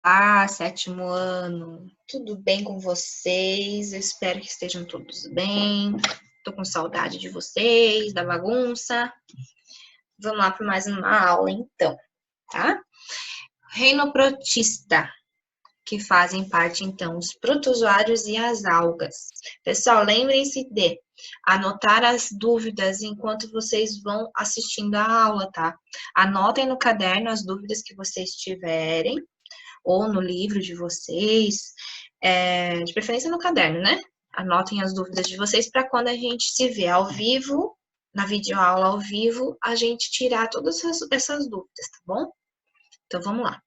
Olá, sétimo ano, tudo bem com vocês? Eu espero que estejam todos bem. Tô com saudade de vocês, da bagunça. Vamos lá para mais uma aula, então, tá? Reino protista, que fazem parte, então, os protozoários e as algas. Pessoal, lembrem-se de anotar as dúvidas enquanto vocês vão assistindo a aula, tá? Anotem no caderno as dúvidas que vocês tiverem, ou no livro de vocês, de preferência no caderno, né? Anotem as dúvidas de vocês para quando a gente se vê ao vivo, na videoaula ao vivo, a gente tirar todas essas dúvidas, tá bom? Então vamos lá.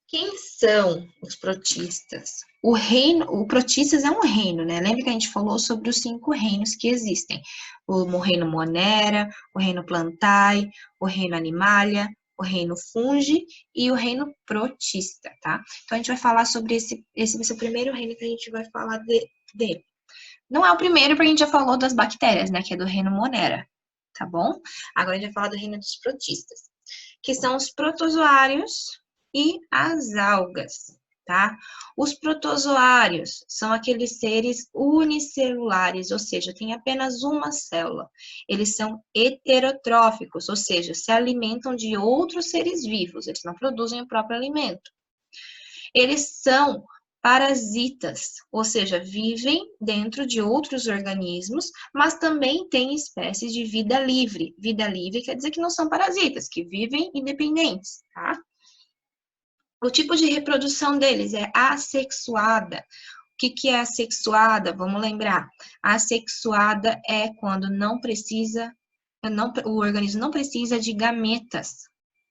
Quem são os protistas? O protistas é um reino, né? Lembra que a gente falou sobre os 5 reinos que existem? O reino Monera, o reino Plantae, o reino Animalia, o reino Fungi e o reino Protista, tá? Então, a gente vai falar sobre esse vai ser o primeiro reino que a gente vai falar dele. Não é o primeiro, porque a gente já falou das bactérias, né? Que é do reino Monera, tá bom? Agora a gente vai falar do reino dos protistas, que são os protozoários e as algas, tá? Os protozoários são aqueles seres unicelulares, ou seja, tem apenas uma célula. Eles são heterotróficos, ou seja, se alimentam de outros seres vivos, eles não produzem o próprio alimento. Eles são parasitas, ou seja, vivem dentro de outros organismos, mas também têm espécies de vida livre. Vida livre quer dizer que não são parasitas, que vivem independentes, tá? O tipo de reprodução deles é assexuada. O que é assexuada? Vamos lembrar. Assexuada é quando o organismo não precisa de gametas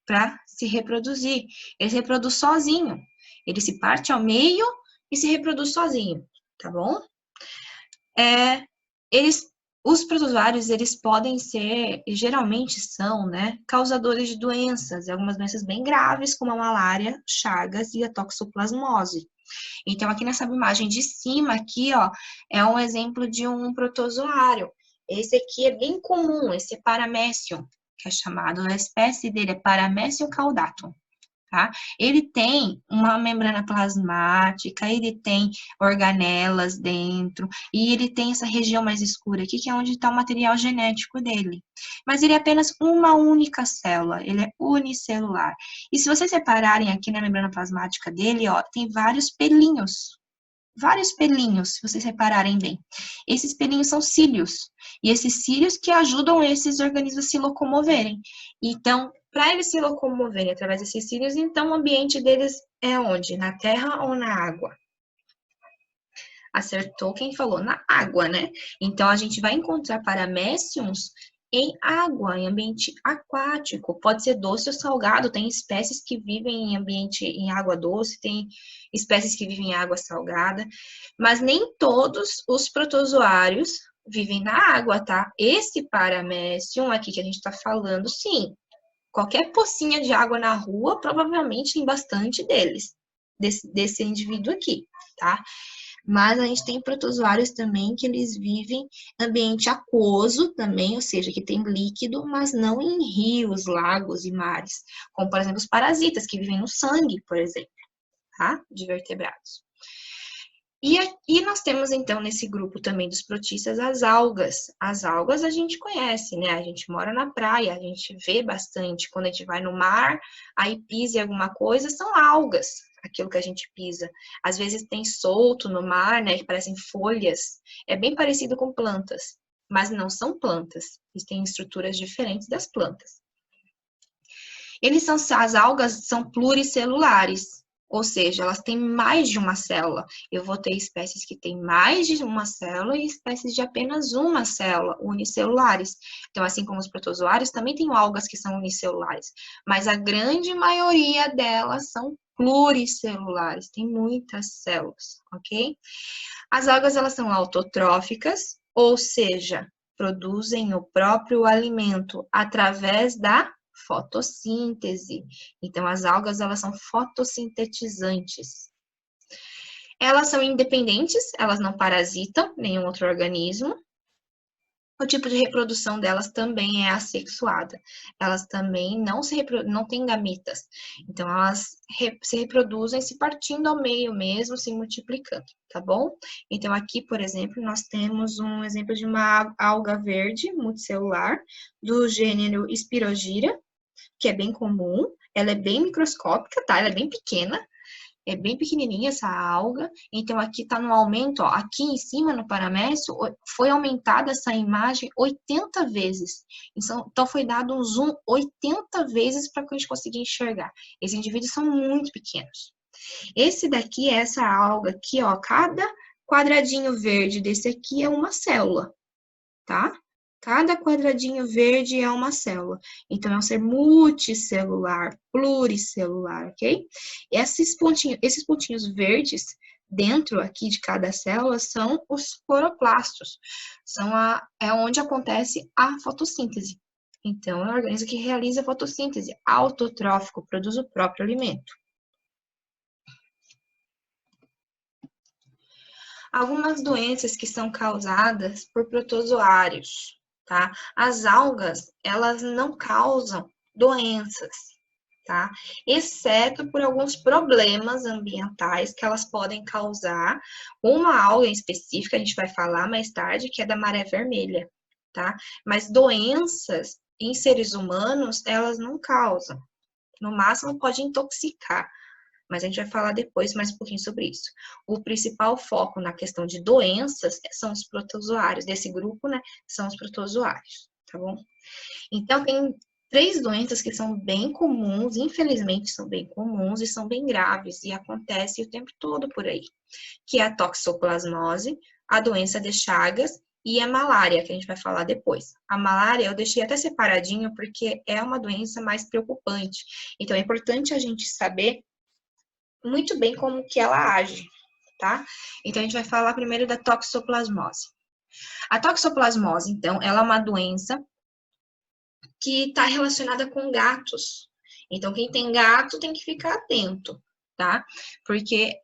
para se reproduzir. Ele se reproduz sozinho. Ele se parte ao meio e se reproduz sozinho, tá bom? Os protozoários, eles podem ser, e geralmente são, né, causadores de doenças, algumas doenças bem graves, como a malária, chagas e a toxoplasmose. Então, aqui nessa imagem de cima, aqui, ó, é um exemplo de um protozoário. Esse aqui é bem comum, esse é Paramecium, que é chamado, a espécie dele é Paramecium caudatum. Tá? Ele tem uma membrana plasmática, ele tem organelas dentro, e ele tem essa região mais escura aqui, que é onde está o material genético dele. Mas ele é apenas uma única célula, ele é unicelular. E se vocês separarem aqui na membrana plasmática dele, ó, tem vários pelinhos, se vocês repararem bem. Esses pelinhos são cílios, e esses cílios que ajudam esses organismos a se locomoverem. Então, para eles se locomoverem através desses cílios, então o ambiente deles é onde? Na terra ou na água? Acertou quem falou na água, né? Então, a gente vai encontrar paraméciums em água, em ambiente aquático. Pode ser doce ou salgado. Tem espécies que vivem em ambiente em água doce, tem espécies que vivem em água salgada, mas nem todos os protozoários vivem na água, tá? Esse paramécium aqui que a gente está falando, sim. Qualquer pocinha de água na rua, provavelmente tem bastante deles, desse indivíduo aqui, tá? Mas a gente tem protozoários também que eles vivem em ambiente aquoso também, ou seja, que tem líquido, mas não em rios, lagos e mares. Como, por exemplo, os parasitas que vivem no sangue, por exemplo, tá? De vertebrados. E nós temos, então, nesse grupo também dos protistas, as algas. As algas a gente conhece, né? A gente mora na praia, a gente vê bastante. Quando a gente vai no mar, aí pisa em alguma coisa, são algas, aquilo que a gente pisa. Às vezes tem solto no mar, né? Que parecem folhas. É bem parecido com plantas, mas não são plantas. Eles têm estruturas diferentes das plantas. As algas são pluricelulares, ou seja, elas têm mais de uma célula. Eu vou ter espécies que têm mais de uma célula e espécies de apenas uma célula, unicelulares. Então, assim como os protozoários, também tem algas que são unicelulares, mas a grande maioria delas são pluricelulares, tem muitas células, ok? As algas, elas são autotróficas, ou seja, produzem o próprio alimento através da fotossíntese. Então, as algas, elas são fotossintetizantes. Elas são independentes, elas não parasitam nenhum outro organismo. O tipo de reprodução delas também é assexuada. Elas também não têm gametas. Então, elas se reproduzem se partindo ao meio mesmo, se multiplicando, tá bom? Então, aqui, por exemplo, nós temos um exemplo de uma alga verde multicelular do gênero Spirogyra, que é bem comum. Ela é bem microscópica, tá? Ela é bem pequena. É bem pequenininha essa alga, então aqui está no aumento, ó, aqui em cima no paramécio foi aumentada essa imagem 80 vezes. Então foi dado um zoom 80 vezes para que a gente consiga enxergar. Esses indivíduos são muito pequenos. Esse daqui, essa alga aqui, ó, cada quadradinho verde desse aqui é uma célula, tá? Cada quadradinho verde é uma célula. Então, é um ser multicelular, pluricelular, ok? Esses pontinhos verdes dentro aqui de cada célula são os cloroplastos. É onde acontece a fotossíntese. Então, é um organismo que realiza a fotossíntese, autotrófico, produz o próprio alimento. Algumas doenças que são causadas por protozoários. Tá? As algas, elas não causam doenças, tá? Exceto por alguns problemas ambientais que elas podem causar. Uma alga em específica, a gente vai falar mais tarde, que é da maré vermelha, tá? Mas doenças em seres humanos, elas não causam. No máximo, pode intoxicar. Mas a gente vai falar depois mais um pouquinho sobre isso. O principal foco na questão de doenças são os protozoários. Desse grupo, né, são os protozoários, tá bom? Então, tem 3 doenças que são bem comuns, infelizmente são bem comuns e são bem graves, e acontece o tempo todo por aí, que é a toxoplasmose, a doença de Chagas e a malária, que a gente vai falar depois. A malária eu deixei até separadinho, porque é uma doença mais preocupante. Então, é importante a gente saber muito bem como que ela age, tá? Então, a gente vai falar primeiro da toxoplasmose. A toxoplasmose, então, ela é uma doença que está relacionada com gatos. Então, quem tem gato tem que ficar atento, tá? Por que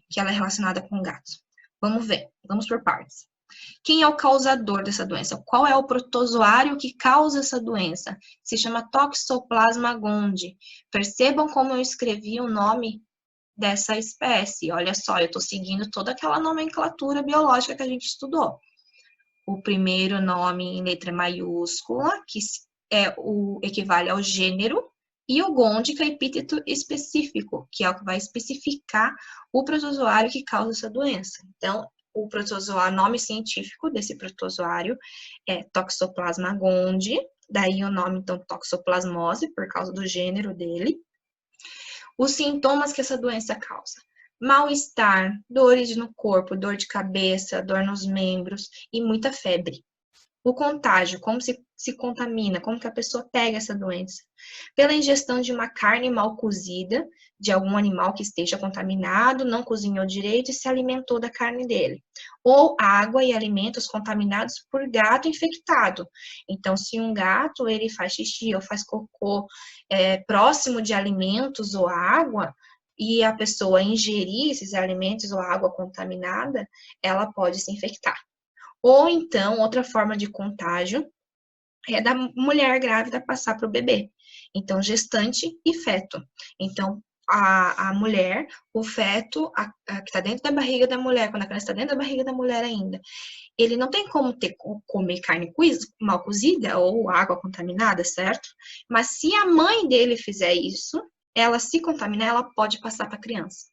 que ela é relacionada com gatos? Vamos ver, vamos por partes. Quem é o causador dessa doença? Qual é o protozoário que causa essa doença? Se chama Toxoplasma gondii. Percebam como eu escrevi o nome dessa espécie. Olha só, eu estou seguindo toda aquela nomenclatura biológica que a gente estudou. O primeiro nome em letra maiúscula, que equivale ao gênero, e o gondii, que é epíteto específico, que é o que vai especificar o protozoário que causa essa doença. Então, o protozoário, nome científico desse protozoário é Toxoplasma gondii, daí o nome, então, toxoplasmose, por causa do gênero dele. Os sintomas que essa doença causa: mal-estar, dores no corpo, dor de cabeça, dor nos membros e muita febre. O contágio, como se contamina, como que a pessoa pega essa doença? Pela ingestão de uma carne mal cozida, de algum animal que esteja contaminado, não cozinhou direito e se alimentou da carne dele. Ou água e alimentos contaminados por gato infectado. Então, se um gato ele faz xixi ou faz cocô próximo de alimentos ou água, e a pessoa ingerir esses alimentos ou água contaminada, ela pode se infectar. Ou então, outra forma de contágio é da mulher grávida passar para o bebê. Então, gestante e feto. Então, a mulher, o feto, que está dentro da barriga da mulher, quando a criança está dentro da barriga da mulher ainda, ele não tem como comer carne mal cozida ou água contaminada, certo? Mas se a mãe dele fizer isso, ela se contaminar, ela pode passar para a criança.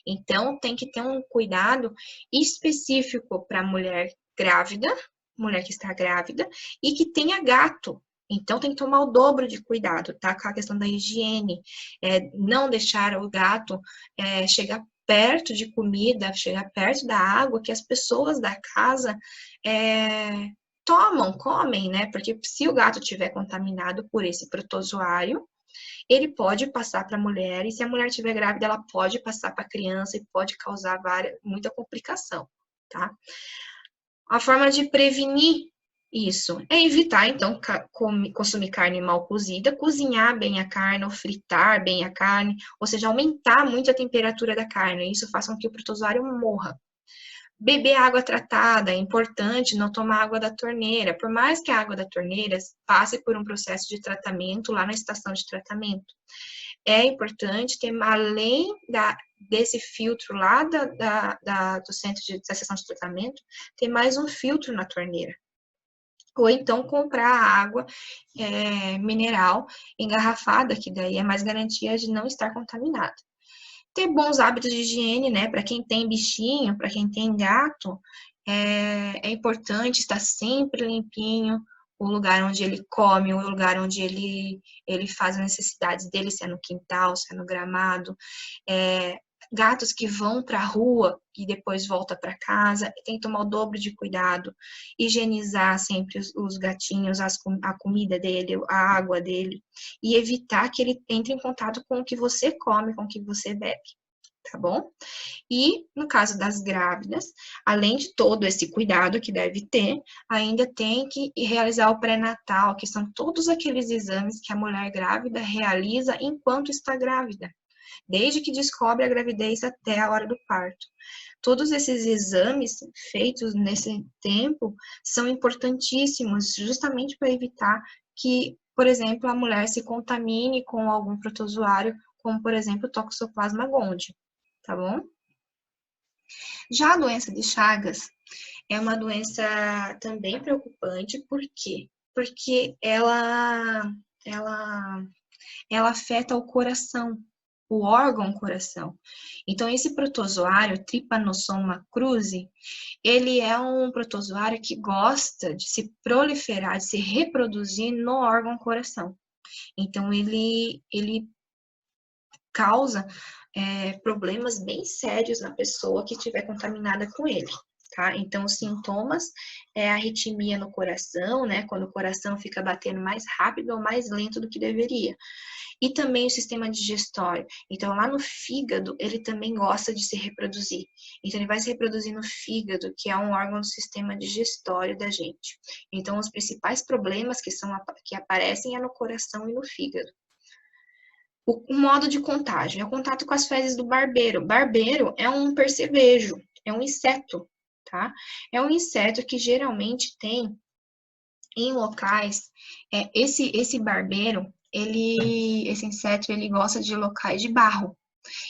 Então, tem que ter um cuidado específico para a mulher grávida, mulher que está grávida, e que tenha gato. Então, tem que tomar o dobro de cuidado, tá? Com a questão da higiene, não deixar o gato chegar perto de comida, chegar perto da água que as pessoas da casa comem, né? Porque se o gato estiver contaminado por esse protozoário, ele pode passar para a mulher, e se a mulher estiver grávida, ela pode passar para a criança e pode causar muita complicação, tá? A forma de prevenir isso é evitar, então, consumir carne mal cozida, cozinhar bem a carne ou fritar bem a carne, ou seja, aumentar muito a temperatura da carne. Isso faz com que o protozoário morra. Beber água tratada, é importante não tomar água da torneira, por mais que a água da torneira passe por um processo de tratamento lá na estação de tratamento. É importante ter, além desse filtro lá do centro da estação de tratamento, ter mais um filtro na torneira. Ou então comprar água mineral engarrafada, que daí é mais garantia de não estar contaminada. Ter bons hábitos de higiene, né? Para quem tem bichinho, para quem tem gato, é importante estar sempre limpinho o lugar onde ele come, o lugar onde ele faz as necessidades dele, se é no quintal, se é no gramado. Gatos que vão para a rua e depois volta para casa, tem que tomar o dobro de cuidado, higienizar sempre os gatinhos, a comida dele, a água dele, e evitar que ele entre em contato com o que você come, com o que você bebe, tá bom? E no caso das grávidas, além de todo esse cuidado que deve ter, ainda tem que realizar o pré-natal, que são todos aqueles exames que a mulher grávida realiza enquanto está grávida, desde que descobre a gravidez até a hora do parto. Todos esses exames feitos nesse tempo são importantíssimos, justamente para evitar que, por exemplo, a mulher se contamine com algum protozoário, como, por exemplo, o Toxoplasma gondii, tá bom? Já a doença de Chagas é uma doença também preocupante, por quê? Porque ela afeta o coração, o órgão coração. Então, esse protozoário, Trypanosoma cruzi, ele é um protozoário que gosta de se proliferar, de se reproduzir no órgão coração. Então, ele causa problemas bem sérios na pessoa que estiver contaminada com ele. Tá? Então, os sintomas é a arritmia no coração, né? Quando o coração fica batendo mais rápido ou mais lento do que deveria. E também o sistema digestório. Então, lá no fígado, ele também gosta de se reproduzir. Então, ele vai se reproduzir no fígado, que é um órgão do sistema digestório da gente. Então, os principais problemas que aparecem é no coração e no fígado. O modo de contágio é o contato com as fezes do barbeiro. Barbeiro é um percevejo, é um inseto, tá? É um inseto que geralmente tem em locais, esse barbeiro, esse inseto, ele gosta de locais de barro.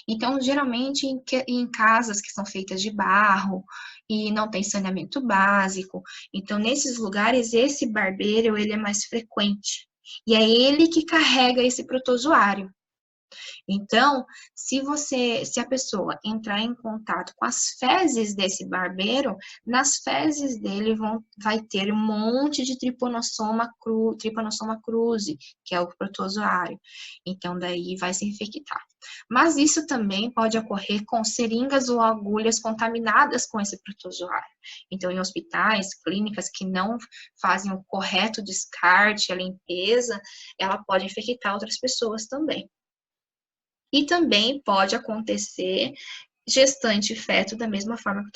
Então, geralmente, em casas que são feitas de barro e não tem saneamento básico, então, nesses lugares, esse barbeiro, ele é mais frequente. E é ele que carrega esse protozoário. Então, se a pessoa entrar em contato com as fezes desse barbeiro, nas fezes dele vai ter um monte de Trypanosoma cruzi, que é o protozoário. Então, daí vai se infectar. Mas isso também pode ocorrer com seringas ou agulhas contaminadas com esse protozoário. Então, em hospitais, clínicas que não fazem o correto descarte, a limpeza, ela pode infectar outras pessoas também. E também pode acontecer gestante e feto da mesma forma que o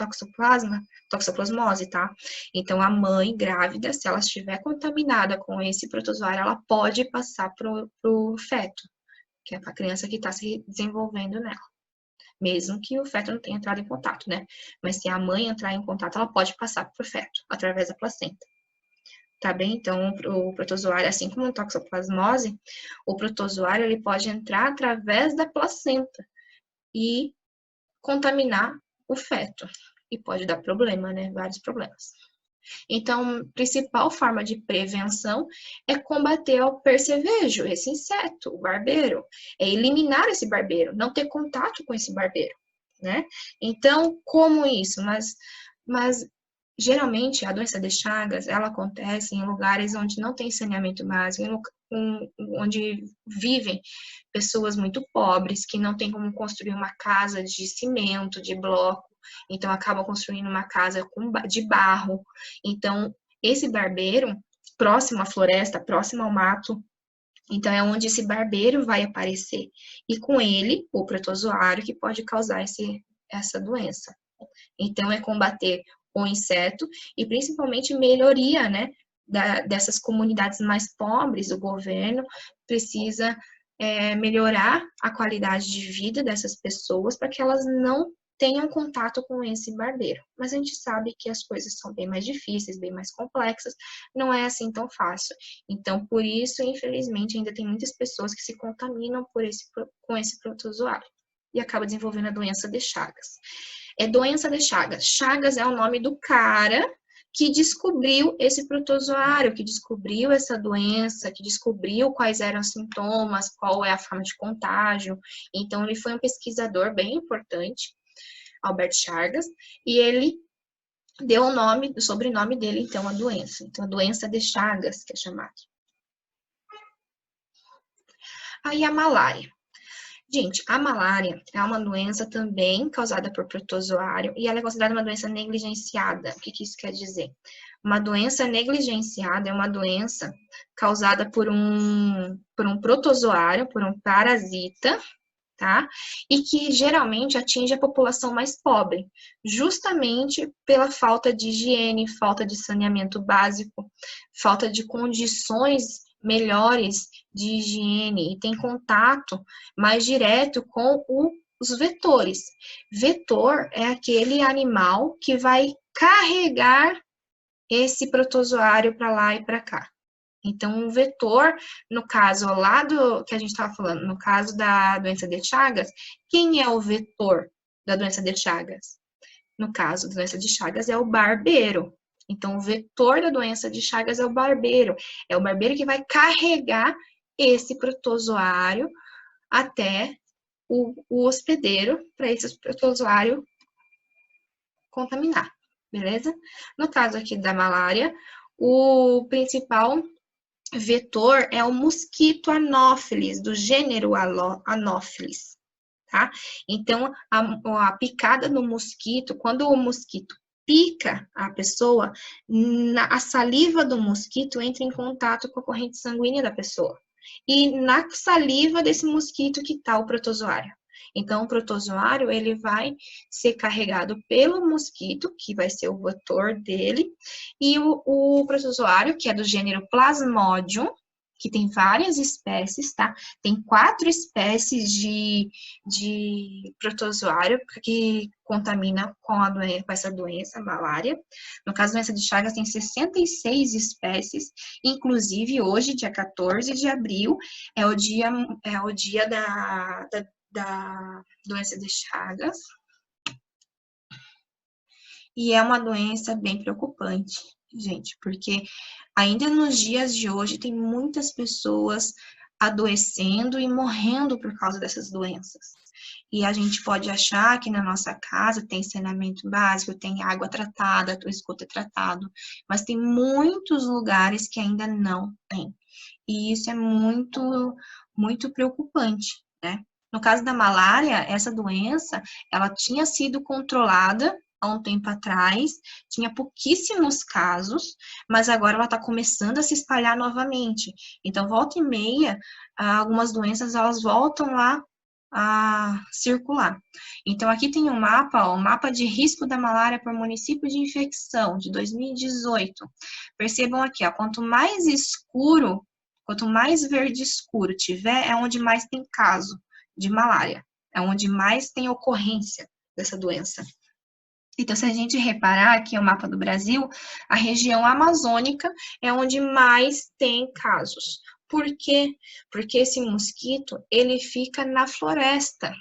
toxoplasmose, tá? Então, a mãe grávida, se ela estiver contaminada com esse protozoário, ela pode passar pro feto, que é a criança que está se desenvolvendo nela. Mesmo que o feto não tenha entrado em contato, né? Mas se a mãe entrar em contato, ela pode passar pro feto, através da placenta. Tá bem? Então, o protozoário, assim como a toxoplasmose, o protozoário ele pode entrar através da placenta e contaminar o feto. E pode dar problema, né? Vários problemas. Então, a principal forma de prevenção é combater o percevejo, esse inseto, o barbeiro. É eliminar esse barbeiro, não ter contato com esse barbeiro, né? Então, como isso? Mas geralmente, a doença de Chagas, ela acontece em lugares onde não tem saneamento básico, onde vivem pessoas muito pobres, que não têm como construir uma casa de cimento, de bloco, então acabam construindo uma casa de barro. Então, esse barbeiro, próximo à floresta, próximo ao mato, então é onde esse barbeiro vai aparecer. E com ele, o protozoário que pode causar essa doença. Então, é combater o inseto e principalmente melhoria, né, dessas comunidades mais pobres. O governo precisa melhorar a qualidade de vida dessas pessoas para que elas não tenham contato com esse barbeiro. Mas a gente sabe que as coisas são bem mais difíceis, bem mais complexas, não é assim tão fácil. Então, por isso, infelizmente, ainda tem muitas pessoas que se contaminam com esse protozoário e acabam desenvolvendo a doença de Chagas. É doença de Chagas. Chagas é o nome do cara que descobriu esse protozoário, que descobriu essa doença, que descobriu quais eram os sintomas, qual é a forma de contágio. Então, ele foi um pesquisador bem importante, Albert Chagas, e ele deu o nome, o sobrenome dele, então, à doença. Então, a doença de Chagas, que é chamada. Aí, a malária. Gente, a malária é uma doença também causada por protozoário e ela é considerada uma doença negligenciada. O que isso quer dizer? Uma doença negligenciada é uma doença causada por um protozoário, por um parasita, tá? E que geralmente atinge a população mais pobre, justamente pela falta de higiene, falta de saneamento básico, falta de condições melhores de higiene e tem contato mais direto com os vetores. Vetor é aquele animal que vai carregar esse protozoário para lá e para cá. Então, o vetor, no caso lá do que a gente estava falando, no caso da doença de Chagas, quem é o vetor da doença de Chagas? No caso da doença de Chagas, é o barbeiro. Então, o vetor da doença de Chagas é o barbeiro. É o barbeiro que vai carregar esse protozoário até o hospedeiro, para esse protozoário contaminar, beleza? No caso aqui da malária, o principal vetor é o mosquito Anopheles, do gênero Anopheles, tá? Então, a picada no mosquito, quando o mosquito pica a pessoa, a saliva do mosquito entra em contato com a corrente sanguínea da pessoa. E na saliva desse mosquito que está o protozoário. Então, o protozoário, ele vai ser carregado pelo mosquito, que vai ser o vetor dele, e o protozoário, que é do gênero Plasmodium, que tem várias espécies, tá? Tem 4 espécies de protozoário que contamina com essa doença, a malária. No caso da doença de Chagas, tem 66 espécies, inclusive hoje, dia 14 de abril, é o dia da doença de Chagas. E é uma doença bem preocupante, gente, porque ainda nos dias de hoje tem muitas pessoas adoecendo e morrendo por causa dessas doenças. E a gente pode achar que na nossa casa tem saneamento básico, tem água tratada, o esgoto é tratado, mas tem muitos lugares que ainda não tem. E isso é muito, muito preocupante, né? No caso da malária, essa doença, ela tinha sido controlada há um tempo atrás, tinha pouquíssimos casos, mas agora ela está começando a se espalhar novamente. Então, volta e meia, algumas doenças, elas voltam lá a circular. Então, aqui tem um mapa, ó, o mapa de risco da malária por município de infecção, de 2018. Percebam aqui, ó, quanto mais escuro, quanto mais verde escuro tiver, é onde mais tem caso de malária, é onde mais tem ocorrência dessa doença. Então, se a gente reparar aqui o mapa do Brasil, a região amazônica é onde mais tem casos. Por quê? Porque esse mosquito, ele fica na floresta,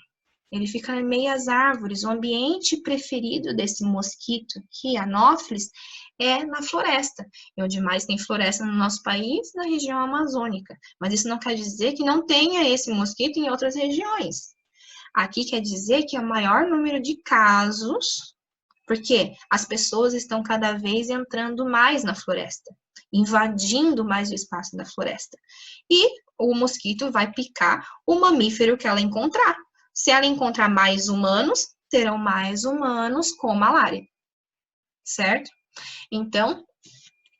ele fica em meio às árvores. O ambiente preferido desse mosquito, que é Anopheles, é na floresta. E onde mais tem floresta no nosso país, na região amazônica. Mas isso não quer dizer que não tenha esse mosquito em outras regiões. Aqui quer dizer que é o maior número de casos, porque as pessoas estão cada vez entrando mais na floresta, invadindo mais o espaço da floresta. E o mosquito vai picar o mamífero que ela encontrar. Se ela encontrar mais humanos, terão mais humanos com malária, certo? Então,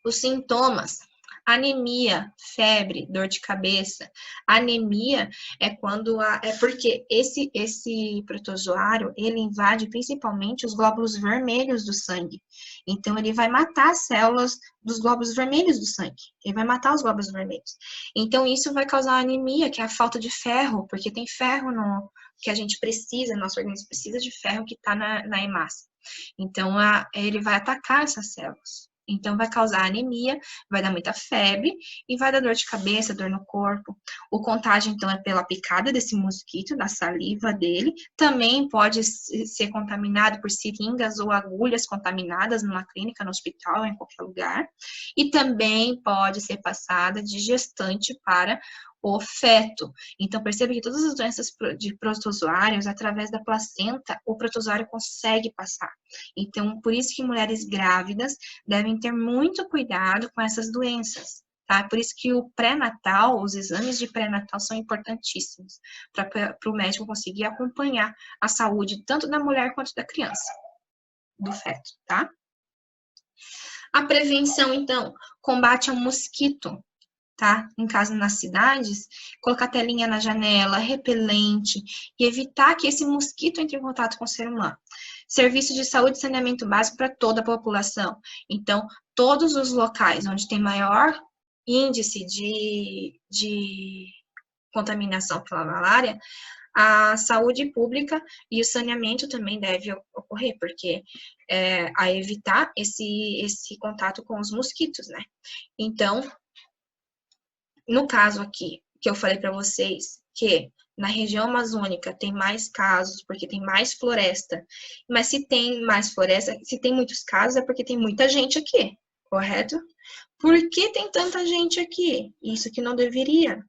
os sintomas: anemia, febre, dor de cabeça. Anemia é quando porque esse protozoário, ele invade principalmente os glóbulos vermelhos do sangue. Então, ele vai matar as células dos glóbulos vermelhos do sangue. Ele vai matar os glóbulos vermelhos. Então, isso vai causar anemia, que é a falta de ferro, porque tem ferro que a gente precisa, nosso organismo precisa de ferro que está na hemácia. Então, ele vai atacar essas células. Então, vai causar anemia, vai dar muita febre e vai dar dor de cabeça, dor no corpo. O contágio, então, é pela picada desse mosquito, da saliva dele. Também pode ser contaminado por seringas ou agulhas contaminadas numa clínica, no hospital, em qualquer lugar. E também pode ser passada de gestante para o feto. Então, perceba que todas as doenças de protozoários, através da placenta, o protozoário consegue passar. Então, por isso que mulheres grávidas devem ter muito cuidado com essas doenças, tá? Por isso que o pré-natal, os exames de pré-natal são importantíssimos, para o médico conseguir acompanhar a saúde tanto da mulher quanto da criança, do feto, tá? A prevenção, então, combate ao mosquito, tá? Em casa, nas cidades, colocar telinha na janela, repelente, e evitar que esse mosquito entre em contato com o ser humano. Serviço de saúde e saneamento básico para toda a população. Então, todos os locais onde tem maior índice de contaminação pela malária, a saúde pública e o saneamento também deve ocorrer, porque a evitar esse contato com os mosquitos, né? Então, no caso aqui, que eu falei para vocês, que na região amazônica tem mais casos, porque tem mais floresta, mas se tem mais floresta, se tem muitos casos, é porque tem muita gente aqui, correto? Por que tem tanta gente aqui? Isso que não deveria,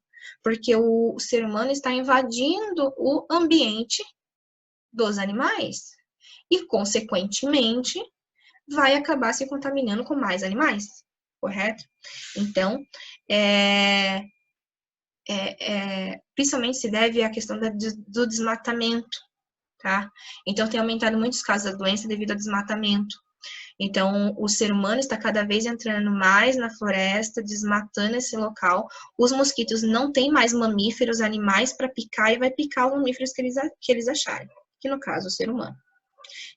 porque o ser humano está invadindo o ambiente dos animais e, consequentemente, vai acabar se contaminando com mais animais, correto? Então, principalmente se deve à questão do desmatamento, tá? Então, tem aumentado muitos casos da doença devido ao desmatamento. Então, o ser humano está cada vez entrando mais na floresta, desmatando esse local. Os mosquitos não têm mais mamíferos, animais para picar, e vai picar os mamíferos que eles acharem, que no caso, o ser humano.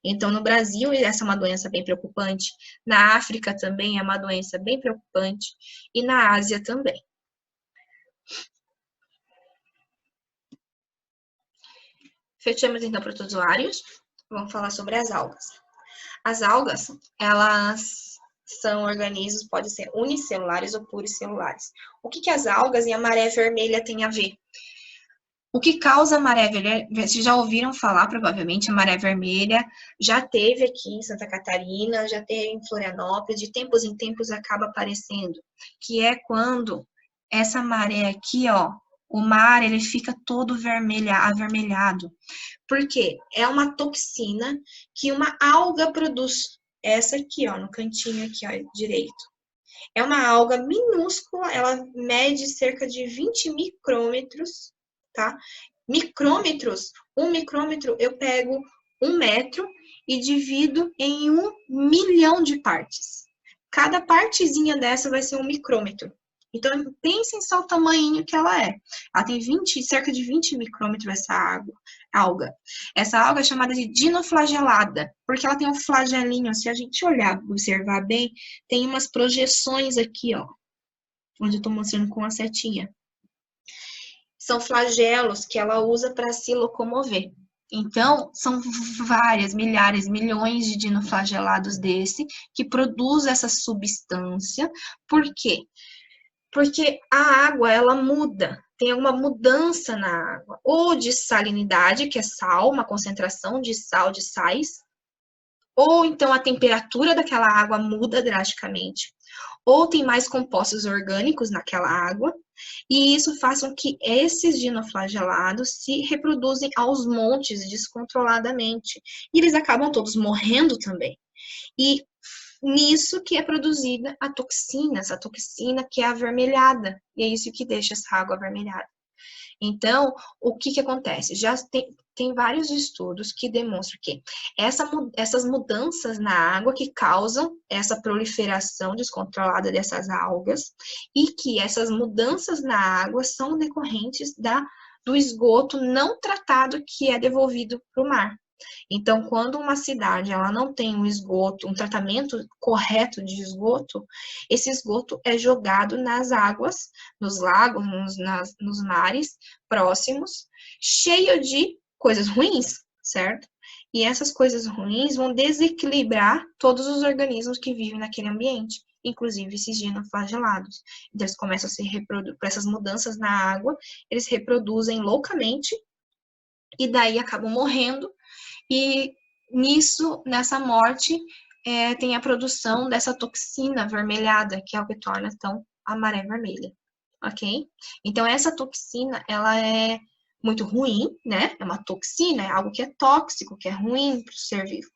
Então, no Brasil, essa é uma doença bem preocupante. Na África também é uma doença bem preocupante. E na Ásia também. Fechamos, então, protozoários. Vamos falar sobre as algas. As algas, elas são organismos, podem ser unicelulares ou pluricelulares. O que as algas e a maré vermelha têm a ver? O que causa a maré vermelha, vocês já ouviram falar, provavelmente, a maré vermelha já teve aqui em Santa Catarina, já teve em Florianópolis, de tempos em tempos acaba aparecendo, que é quando essa maré aqui, ó, o mar, ele fica todo avermelhado. Por quê? É uma toxina que uma alga produz. Essa aqui, ó, no cantinho aqui, ó, direito. É uma alga minúscula, ela mede cerca de 20 micrômetros, tá? Micrômetros, 1 micrômetro, eu pego 1 metro e divido em 1 milhão de partes. Cada partezinha dessa vai ser 1 micrômetro. Então, pensem só o tamanho que ela é. Ela tem cerca de 20 micrômetros, essa alga. Essa alga é chamada de dinoflagelada, porque ela tem um flagelinho, se a gente olhar, observar bem, tem umas projeções aqui, ó, onde eu tô mostrando com a setinha. São flagelos que ela usa para se locomover. Então, são várias, milhares, milhões de dinoflagelados desse que produz essa substância. Por quê? Porque a água, ela muda, tem alguma mudança na água, ou de salinidade, que é sal, uma concentração de sal, de sais, ou então a temperatura daquela água muda drasticamente, ou tem mais compostos orgânicos naquela água, e isso faz com que esses dinoflagelados se reproduzem aos montes descontroladamente, e eles acabam todos morrendo também. E nisso que é produzida a toxina, essa toxina que é avermelhada, e é isso que deixa essa água avermelhada. Então, o que acontece? Já tem vários estudos que demonstram que essas mudanças na água que causam essa proliferação descontrolada dessas algas, e que essas mudanças na água são decorrentes do esgoto não tratado que é devolvido para o mar. Então, quando uma cidade ela não tem um esgoto, um tratamento correto de esgoto, esse esgoto é jogado nas águas, nos lagos, nos mares próximos, cheio de coisas ruins, certo? E essas coisas ruins vão desequilibrar todos os organismos que vivem naquele ambiente, inclusive esses dinoflagelados. Então, eles começam a se reproduzir, por essas mudanças na água, eles reproduzem loucamente e daí acabam morrendo. E nisso, nessa morte, tem a produção dessa toxina avermelhada, que é o que torna, então, a maré vermelha, ok? Então, essa toxina, ela é muito ruim, né? É uma toxina, é algo que é tóxico, que é ruim para o ser vivo.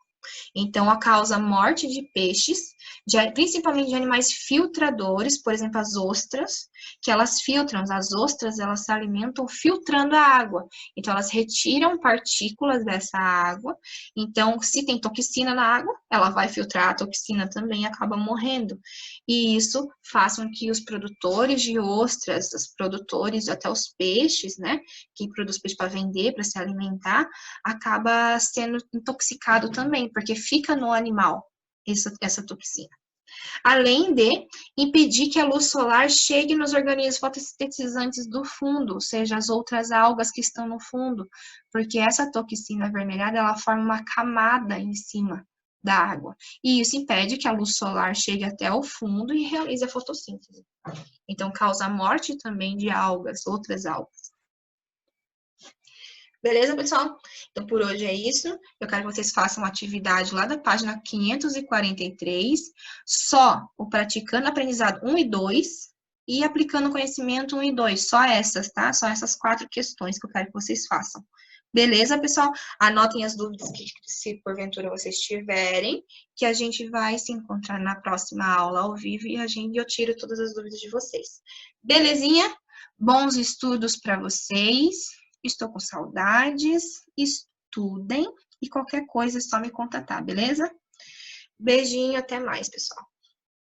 Então, causa morte de peixes, principalmente de animais filtradores, por exemplo, as ostras, que elas filtram. As ostras, elas se alimentam filtrando a água. Então, elas retiram partículas dessa água. Então, se tem toxina na água, ela vai filtrar a toxina também e acaba morrendo. E isso faz com que os produtores de ostras, os produtores, até os peixes, né, que produz peixe para vender, para se alimentar, acaba sendo intoxicado também, porque fica no animal essa toxina. Além de impedir que a luz solar chegue nos organismos fotossintetizantes do fundo, ou seja, as outras algas que estão no fundo, porque essa toxina avermelhada, ela forma uma camada em cima da água, e isso impede que a luz solar chegue até o fundo e realize a fotossíntese. Então, causa a morte também de algas, outras algas. Beleza, pessoal? Então, por hoje é isso. Eu quero que vocês façam uma atividade lá da página 543, só o praticando aprendizado 1 e 2 e aplicando conhecimento 1 e 2, só essas, tá? Só essas 4 questões que eu quero que vocês façam. Beleza, pessoal? Anotem as dúvidas que, se porventura vocês tiverem, que a gente vai se encontrar na próxima aula ao vivo e eu tiro todas as dúvidas de vocês. Belezinha? Bons estudos para vocês. Estou com saudades, estudem e qualquer coisa é só me contatar, beleza? Beijinho, até mais, pessoal.